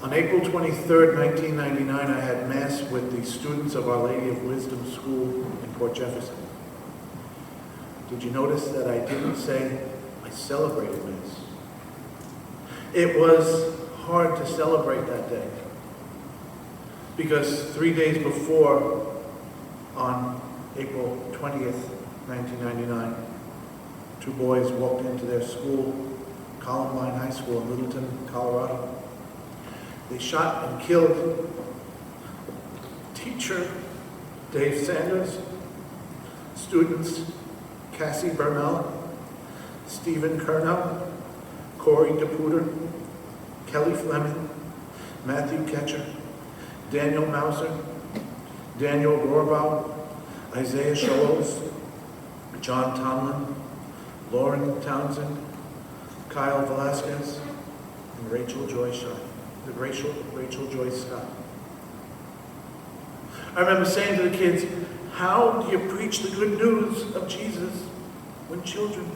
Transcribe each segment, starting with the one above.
On April 23rd, 1999, I had Mass with the students of Our Lady of Wisdom School in Port Jefferson. Did you notice that I didn't say I celebrated Mass? It was hard to celebrate that day because 3 days before, on April 20th, 1999, two boys walked into their school, Columbine High School in Littleton, Colorado. They shot and killed teacher Dave Sanders, students Cassie Burnell, Stephen Kernell, Corey DePuter, Kelly Fleming, Matthew Ketcher, Daniel Mauser, Daniel Rohrbaugh, Isaiah Shoals, John Tomlin, Lauren Townsend, Kyle Velasquez, and Rachel Joy Scott. I remember saying to the kids, how do you preach the good news of Jesus when children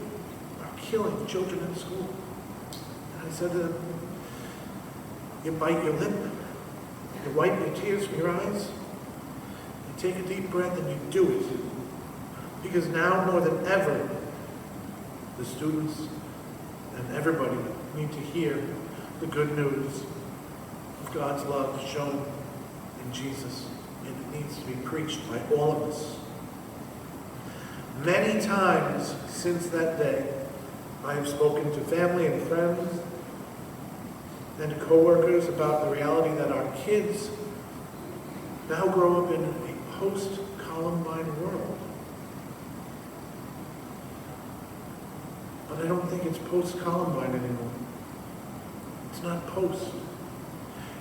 are killing children in school? And I said to them, you bite your lip, you wipe your tears from your eyes, you take a deep breath and you do it. Because now more than ever, the students and everybody need to hear the good news of God's love shown in Jesus. And it needs to be preached by all of us. Many times since that day, I have spoken to family and friends and co-workers about the reality that our kids now grow up in a post-Columbine world. But I don't think it's post-Columbine anymore. It's not post.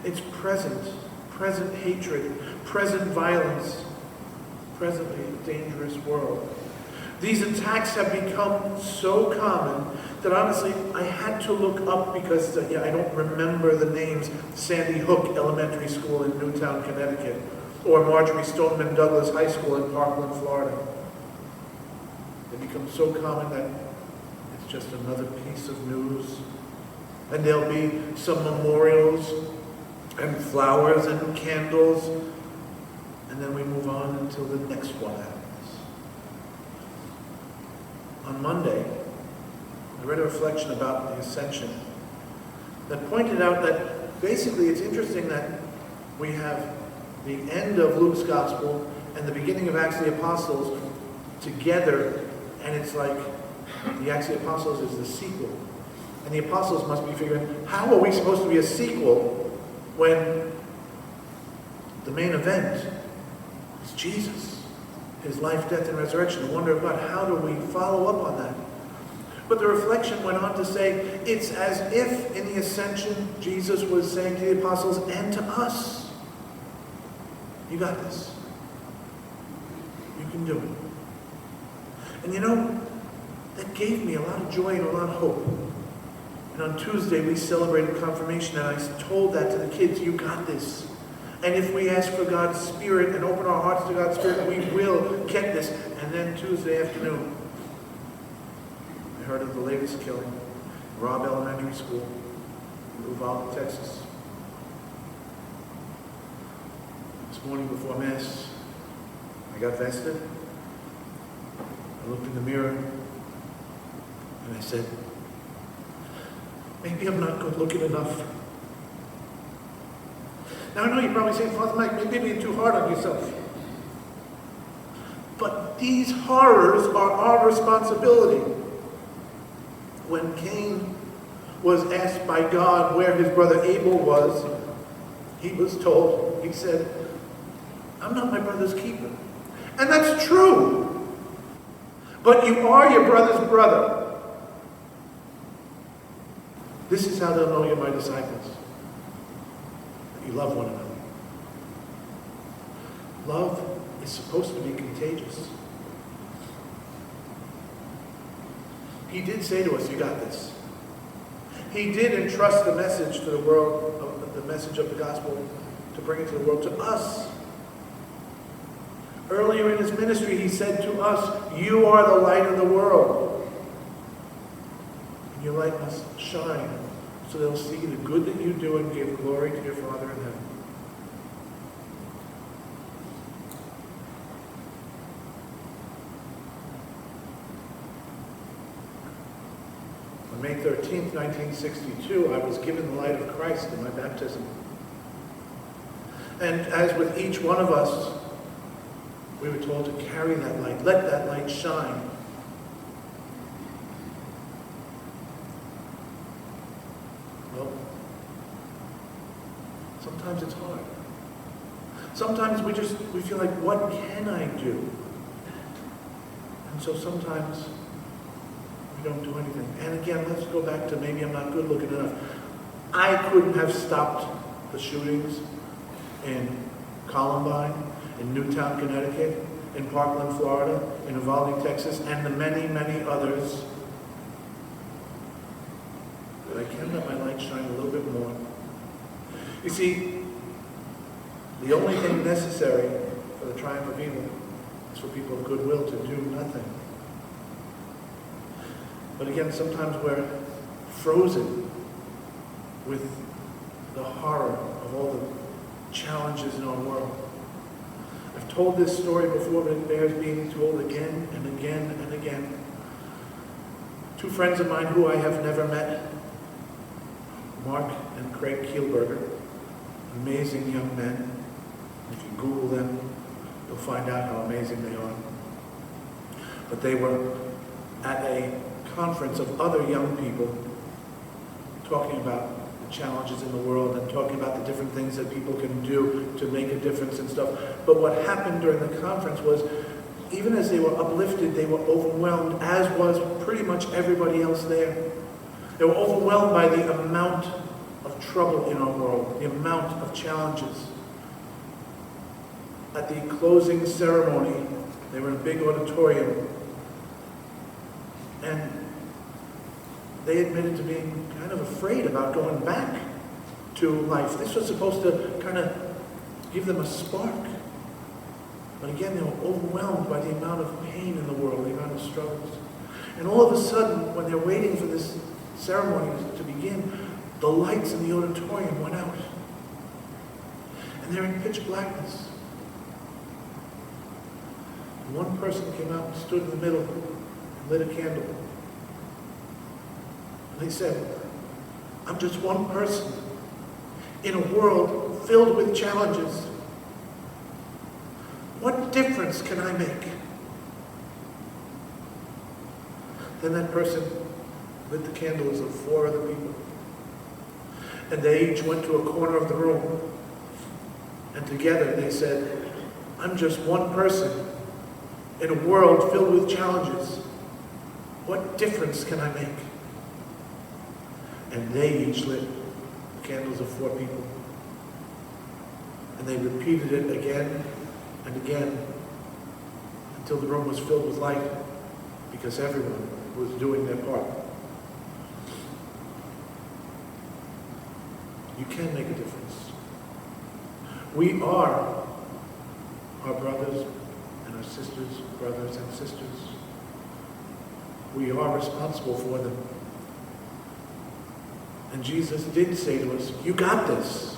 It's present hatred, present violence, presently a dangerous world. These attacks have become so common that honestly, I had to look up because I don't remember the names. Sandy Hook Elementary School in Newtown, Connecticut, or Marjorie Stoneman Douglas High School in Parkland, Florida. They become so common that it's just another piece of news. And there'll be some memorials and flowers and candles, and then we move on until the next one happens. On Monday, I read a reflection about the Ascension that pointed out that basically it's interesting that we have the end of Luke's Gospel and the beginning of Acts of the Apostles together, and it's like the Acts of the Apostles is the sequel. And the Apostles must be figuring, how are we supposed to be a sequel when the main event is Jesus, his life, death, and resurrection, the wonder of God? How do we follow up on that? But the reflection went on to say, it's as if in the Ascension, Jesus was saying to the apostles and to us, you got this. You can do it. And you know, that gave me a lot of joy and a lot of hope. And on Tuesday, we celebrated confirmation, and I told that to the kids, you got this. And if we ask for God's Spirit and open our hearts to God's Spirit, we will get this. And then Tuesday afternoon, I heard of the latest killing, Robb Elementary School in Uvalde, Texas. This morning before Mass, I got vested. I looked in the mirror, and I said, maybe I'm not good looking enough. Now I know you're probably saying, Father Mike, maybe you're too hard on yourself. But these horrors are our responsibility. When Cain was asked by God where his brother Abel was, he was told, he said, I'm not my brother's keeper. And that's true. But you are your brother's brother. This is how they'll know you're my disciples. That you love one another. Love is supposed to be contagious. He did say to us, you got this. He did entrust the message to the world, the message of the gospel, to bring it to the world, to us. Earlier in his ministry, he said to us, you are the light of the world. And your light must shine so they'll see the good that you do and give glory to your Father in heaven. On May 13th, 1962, I was given the light of Christ in my baptism. And as with each one of us, we were told to carry that light. Let that light shine. Well, sometimes it's hard. Sometimes we feel like, what can I do? And so sometimes we don't do anything. And again, let's go back to maybe I'm not good looking enough. I couldn't have stopped the shootings in Columbine, in Newtown, Connecticut, in Parkland, Florida, in Uvalde, Texas, and the many, many others. But I can let my light shine a little bit more. You see, the only thing necessary for the triumph of evil is for people of goodwill to do nothing. But again, sometimes we're frozen with the horror of all the challenges in our world. I've told this story before, but it bears being told again and again and again. Two friends of mine who I have never met, Mark and Craig Kielberger, amazing young men. If you Google them, you'll find out how amazing they are. But they were at a conference of other young people talking about the challenges in the world and talking about the different things that people can do to make a difference and stuff. But what happened during the conference was, even as they were uplifted, they were overwhelmed, as was pretty much everybody else there. They were overwhelmed by the amount of trouble in our world, the amount of challenges. At the closing ceremony, they were in a big auditorium, and they admitted to being kind of afraid about going back to life. This was supposed to kind of give them a spark. But again, they were overwhelmed by the amount of pain in the world, the amount of struggles. And all of a sudden, when they're waiting for this ceremony to begin, the lights in the auditorium went out. And they're in pitch blackness. And one person came out and stood in the middle and lit a candle. And they said, I'm just one person in a world filled with challenges. What difference can I make? Then that person lit the candles of 4 other people. And they each went to a corner of the room. And together they said, I'm just one person in a world filled with challenges. What difference can I make? And they each lit the candles of 4 people. And they repeated it again and again until the room was filled with light, because everyone was doing their part. You can make a difference. We are our brothers and our sisters, brothers and sisters. We are responsible for them. And Jesus did say to us, you got this.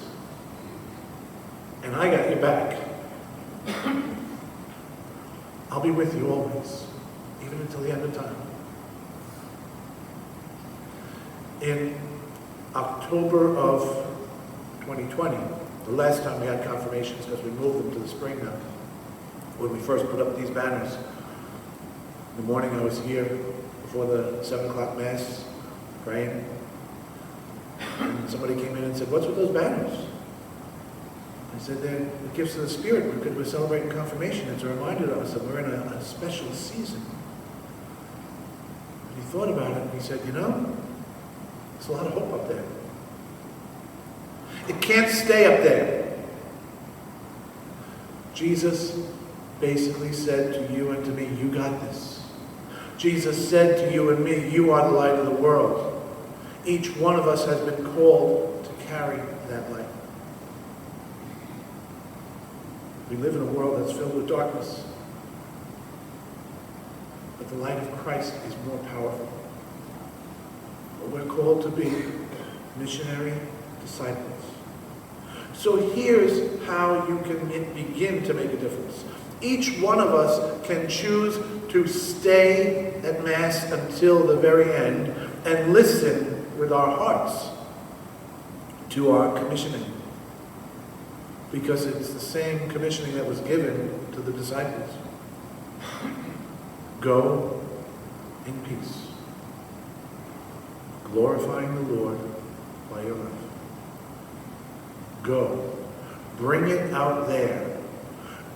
And I got your back. I'll be with you always, even until the end of time. In October of 2020, the last time we had confirmations, because we moved them to the spring now, when we first put up these banners, in the morning I was here before the 7 o'clock Mass, praying, and somebody came in and said, what's with those banners? I said, they're the gifts of the Spirit, because we're celebrating confirmation. It's a reminder to us that we're in a special season. And he thought about it, and he said, you know, there's a lot of hope up there. It can't stay up there. Jesus basically said to you and to me, you got this. Jesus said to you and me, you are the light of the world. Each one of us has been called to carry that light. We live in a world that's filled with darkness, but the light of Christ is more powerful. What we're called to be missionary disciples. So here's how you can begin to make a difference. Each one of us can choose to stay at Mass until the very end and listen with our hearts to our commissioning. Because it's the same commissioning that was given to the disciples. Go in peace, glorifying the Lord by your life. Go. Bring it out there.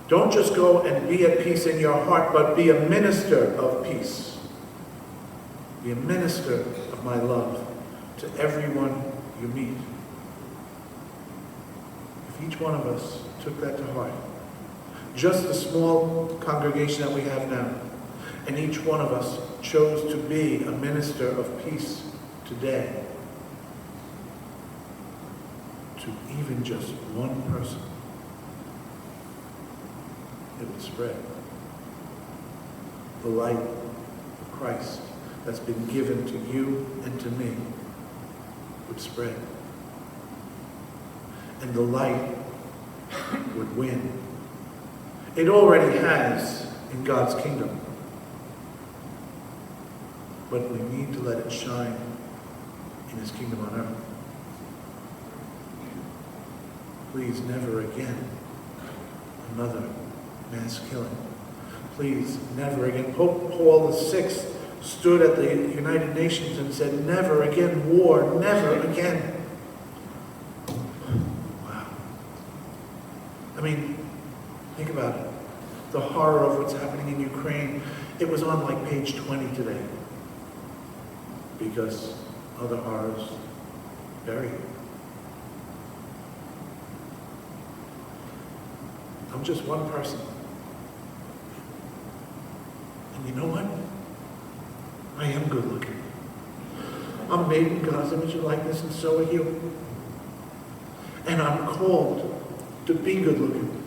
Don't just go and be at peace in your heart, but be a minister of peace. Be a minister of my love to everyone you meet. If each one of us took that to heart, just the small congregation that we have now, and each one of us chose to be a minister of peace today, to even just one person, it would spread. The light of Christ that's been given to you and to me would spread. And the light would win. It already has in God's kingdom. But we need to let it shine in His kingdom on earth. Please, never again another mass killing. Please, never again. Pope Paul VI stood at the United Nations and said, never again war, never again. Wow. I mean, think about it. The horror of what's happening in Ukraine. It was on like page 20 today. Because other horrors bury it. I'm just one person. And you know what? I am good looking. I'm made in God's image and likeness, and so are you. And I'm called to be good looking.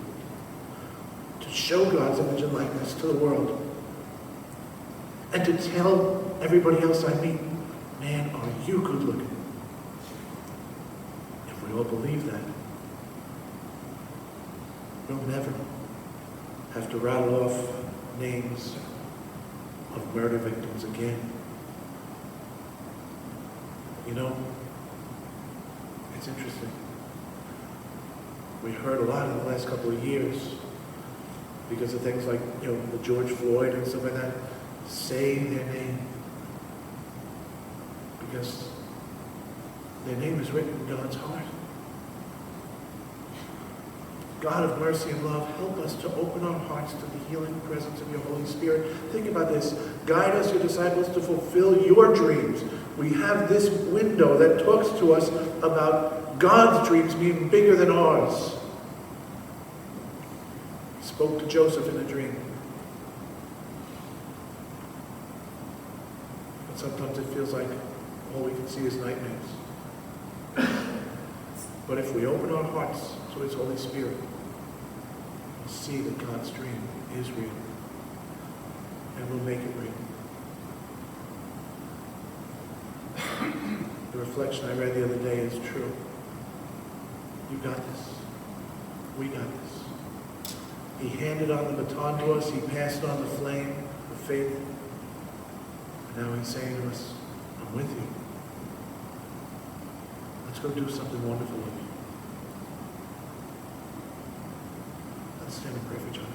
To show God's image and likeness to the world. And to tell everybody else I meet, man, are you good looking? If we all believe that, we'll never have to rattle off names of murder victims again. You know, it's interesting. We heard a lot in the last couple of years because of things like, the George Floyd and stuff like that. Say their name. Because their name is written in God's heart. God of mercy and love, help us to open our hearts to the healing presence of your Holy Spirit. Think about this. Guide us, your disciples, to fulfill your dreams. We have this window that talks to us about God's dreams being bigger than ours. He spoke to Joseph in a dream. But sometimes it feels like all we can see is nightmares. But if we open our hearts to His Holy Spirit, we'll see that God's dream is real. And we'll make it real. The reflection I read the other day is true. You got this. We got this. He handed on the baton to us. He passed on the flame of faith. And now He's saying to us, I'm with you. Let's go do something wonderful with you. Let's stand and pray for each other.